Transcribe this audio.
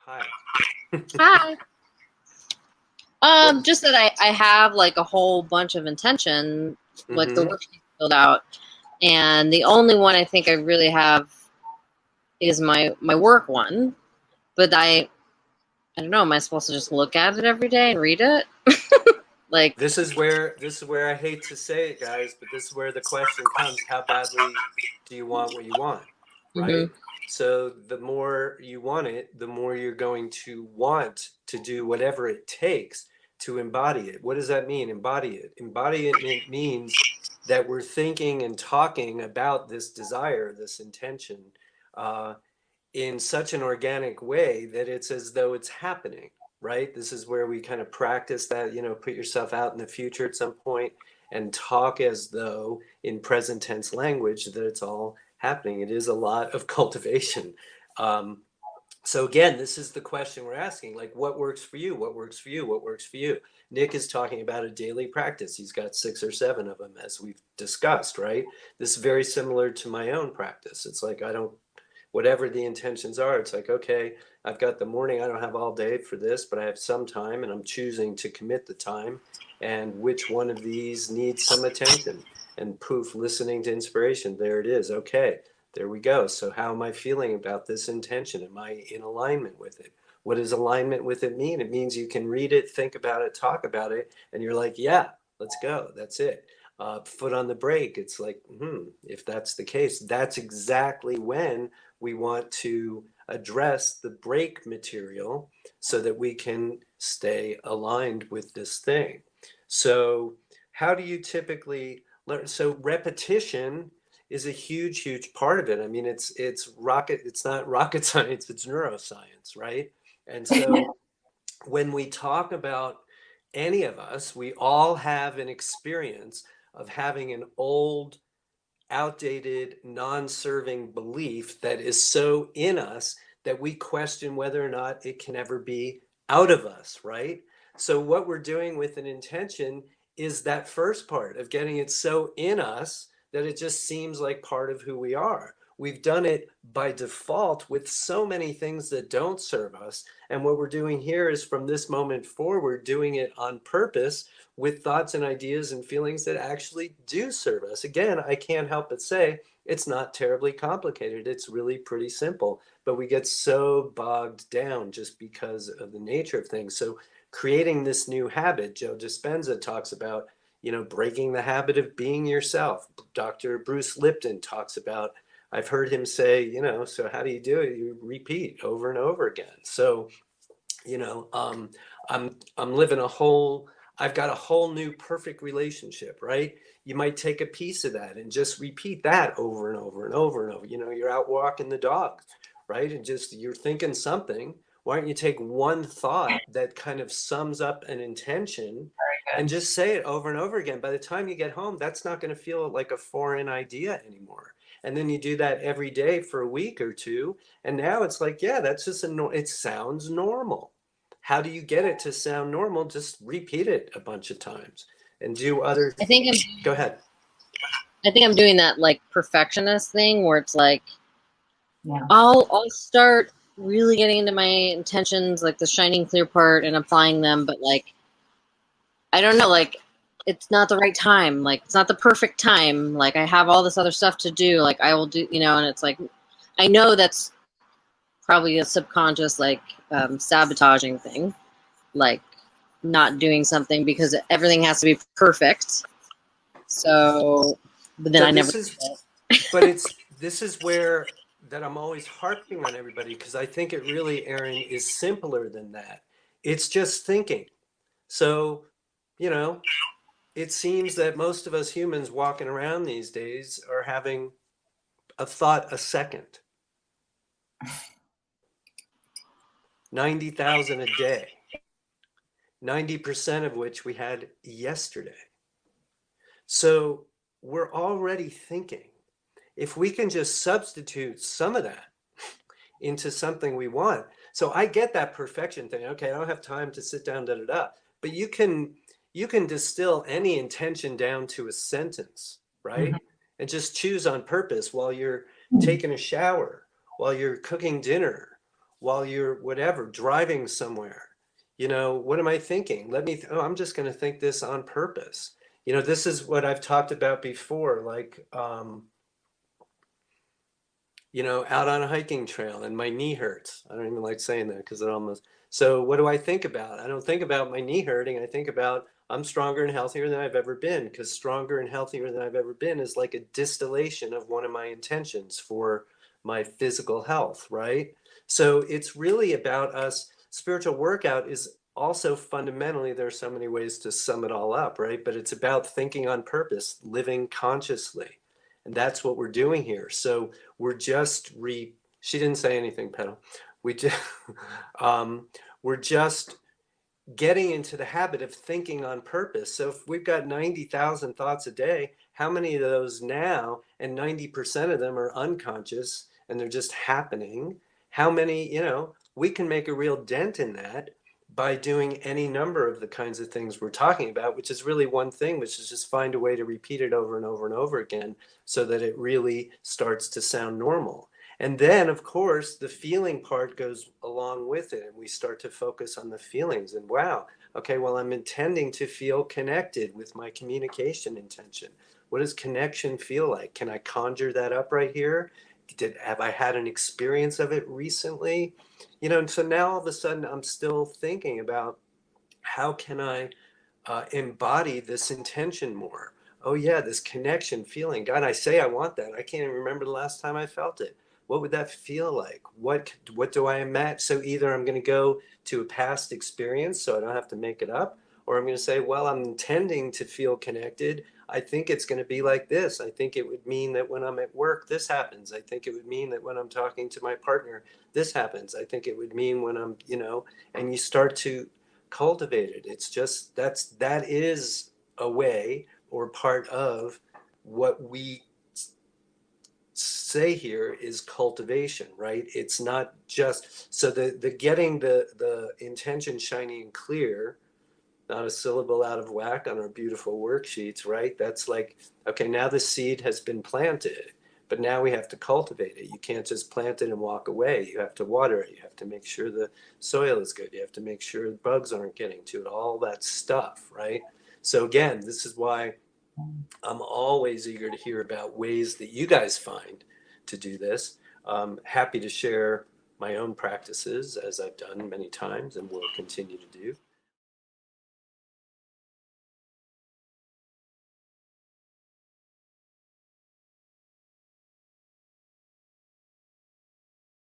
Hi. Hi. Just that I have like a whole bunch of intention, like the Mm-hmm. worksheet filled out, and the only one I think I really have is my work one. But I don't know. Am I supposed to just look at it every day and read it? Like, This is where I hate to say it, guys, but this is where the question comes: how badly do you want what you want? hmm Right? So the more you want it, the more you're going to want to do whatever it takes to embody it. What does that mean? Embody it. Embody it means that we're thinking and talking about this desire, this intention, uh, in such an organic way that it's as though it's happening, right? This is where we kind of practice that, put yourself out in the future at some point and talk as though in present tense language that it's all happening. It is a lot of cultivation. Um, so again, this is the question we're asking, like, what works for you? What works for you? What works for you? Nick is talking about a daily practice. He's got 6 or 7 of them, as we've discussed, right? This is very similar to my own practice. It's like, I don't whatever the intentions are, it's like, okay, I've got the morning, I don't have all day for this, but I have some time and I'm choosing to commit the time. And which one of these needs some attention? And poof, listening to inspiration, there it is. Okay, there we go. So how am I feeling about this intention? Am I in alignment with it? What does alignment with it mean? It means you can read it, think about it, talk about it, and you're like, yeah, let's go. That's it. Foot on the brake. It's like, if that's the case, that's exactly when we want to address the brake material so that we can stay aligned with this thing. So how do you typically learn? So repetition is a huge part of it. I mean, it's not rocket science, it's neuroscience, right? And so when we talk about any of us, we all have an experience of having an old, outdated, non-serving belief that is so in us that we question whether or not it can ever be out of us, right? So what we're doing with an intention is that first part of getting it so in us that it just seems like part of who we are. We've done it by default with so many things that don't serve us. And what we're doing here is from this moment forward, doing it on purpose with thoughts and ideas and feelings that actually do serve us. Again, I can't help but say it's not terribly complicated. It's really pretty simple, but we get so bogged down just because of the nature of things. So creating this new habit, Joe Dispenza talks about, breaking the habit of being yourself. Dr. Bruce Lipton talks about, I've heard him say, so how do you do it? You repeat over and over again. So, you know, um, I'm living I've got a whole new perfect relationship, right? You might take a piece of that and just repeat that over and over and over and over. You're out walking the dog, right? And just you're thinking something. Why don't you take one thought that kind of sums up an intention and just say it over and over again? By the time you get home, that's not going to feel like a foreign idea anymore. And then you do that every day for a week or two. And now it's like, yeah, that's just it sounds normal. How do you get it to sound normal? Just repeat it a bunch of times and do other. I think Go ahead. I'm doing that like perfectionist thing where it's like Yeah. I'll start really getting into my intentions, like the shining clear part, and applying them, but like I don't know, like it's not the right time, like it's not the perfect time, like I have all this other stuff to do, like I will do, and it's like I know that's probably a subconscious like sabotaging thing, like not doing something because everything has to be perfect. So, but then So I never. this is where that I'm always harping on everybody because I think it really, Aaron, is simpler than that. It's just thinking. So, you know, it seems that most of us humans walking around these days are having a thought a second, 90,000 a day, 90% of which we had yesterday. So we're already thinking. If we can just substitute some of that into something we want. So I get that perfection thing. Okay, I don't have time to sit down, da da da. But you can distill any intention down to a sentence, right? And just choose on purpose while you're taking a shower, while you're cooking dinner, while you're whatever, driving somewhere. You know, what am I thinking? Oh, I'm just going to think this on purpose. You know, this is what I've talked about before, like, you know, out on a hiking trail and my knee hurts. I don't even like saying that because it almost, so what do I think about? I don't think about my knee hurting. I think about I'm stronger and healthier than I've ever been, because stronger and healthier than I've ever been is like a distillation of one of my intentions for my physical health, right? So it's really about us. Spiritual workout is also fundamentally, there are so many ways to sum it all up, right? But it's about thinking on purpose, living consciously. And that's what we're doing here. So she didn't say anything, Pedal. We just, um, we're just getting into the habit of thinking on purpose. So if we've got 90,000 thoughts a day, how many of those now, and 90% of them are unconscious and they're just happening? How many, you know, we can make a real dent in that by doing any number of the kinds of things we're talking about, which is really one thing, which is just find a way to repeat it over and over and over again so that it really starts to sound normal. And then, of course, the feeling part goes along with it, and we start to focus on the feelings. And wow, okay, well, I'm intending to feel connected with my communication intention. What does connection feel like? Can I conjure that up right here? Have I had an experience of it recently? You know, and so now all of a sudden I'm still thinking about how can I embody this intention more? Oh yeah, this connection feeling. God, I say I want that. I can't even remember the last time I felt it. What would that feel like? What do I imagine? So either I'm going to go to a past experience so I don't have to make it up, or I'm going to say, well, I'm intending to feel connected. I think it's going to be like this. I think it would mean that when I'm at work, this happens. I think it would mean that when I'm talking to my partner, this happens. I think it would mean when I'm, you know, and you start to cultivate it. It's just that is a way or part of what we say here is cultivation, right? It's not just so the getting the intention shiny and clear, not a syllable out of whack on our beautiful worksheets, right? That's like, okay, now the seed has been planted, but now we have to cultivate it. You can't just plant it and walk away. You have to water it. You have to make sure the soil is good. You have to make sure bugs aren't getting to it, all that stuff, right? So again, this is why I'm always eager to hear about ways that you guys find to do this. Happy to share my own practices, as I've done many times and will continue to do.